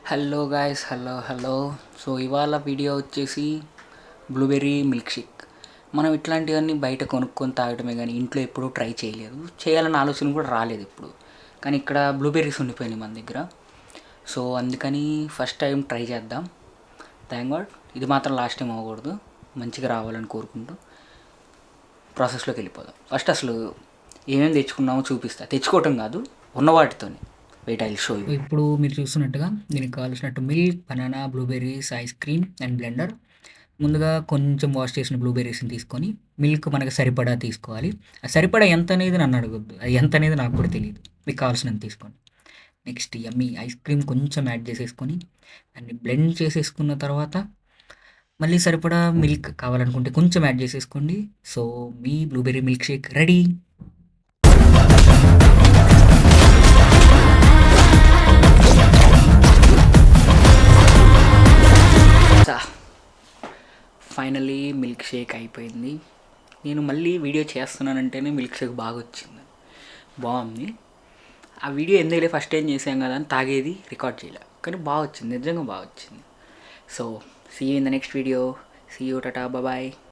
Hello guys, hello. So ఇవాళ video వచ్చేసి blueberry milk shake. మనం ఇట్లాంటివన్నీ బయట కొనుక్కొని తాగడమే కానీ ఇంట్లో ఎప్పుడూ ట్రై చేయలేదు. చేయాలన్న ఆలోచన కూడా రాలేదు ఇప్పుడు. కానీ ఇక్కడ బ్లూబెర్రీస్ ఉండిపోయినాయి మన దగ్గర. సో అందుకని ఫస్ట్ టైం ట్రై చేద్దాం. థ్యాంక్ గాడ్ ఇది మాత్రం లాస్ట్ టైం అవ్వకూడదు, మంచిగా రావాలని కోరుకుంటూ ప్రాసెస్లోకి వెళ్ళిపోదాం. ఫస్ట్ అసలు ఏమేమి తెచ్చుకున్నామో చూపిస్తా. తెచ్చుకోవటం కాదు, ఉన్న వాటితోనే. Wait I will show you. ఇప్పుడు మీరు చూస్తున్నట్టుగా దీనికి కావాల్సినట్టు milk, banana, blueberries, ice cream and blender. ముందుగా కొంచెం వాష్ చేసిన బ్లూబెర్రీస్ని తీసుకొని మిల్క్ మనకు సరిపడా తీసుకోవాలి. ఆ సరిపడా ఎంత అనేది నన్ను అడగొద్దు, అది ఎంత అనేది నాకు కూడా తెలియదు. మీకు కావాల్సినంత తీసుకోండి. నెక్స్ట్ యమ్మీ ఐస్ క్రీమ్ కొంచెం యాడ్ చేసేసుకొని దాన్ని బ్లెండ్ చేసేసుకున్న తర్వాత మళ్ళీ సరిపడా మిల్క్ కావాలనుకుంటే కొంచెం యాడ్ చేసేసుకోండి. సో మీ blueberry milkshake ready. Finally milkshake అయిపోయింది. నేను మళ్ళీ వీడియో చేస్తున్నానంటేనే మిల్క్ షేక్ బాగా వచ్చింది, బాగుంది. ఆ వీడియో ఎందుకులే, ఫస్ట్ టైం చేసాం కదా అని తాగేది రికార్డ్ చేయలే, కానీ బాగా వచ్చింది, నిజంగా బాగా వచ్చింది. So see you in the next video. See you, టాటా, బాయ్.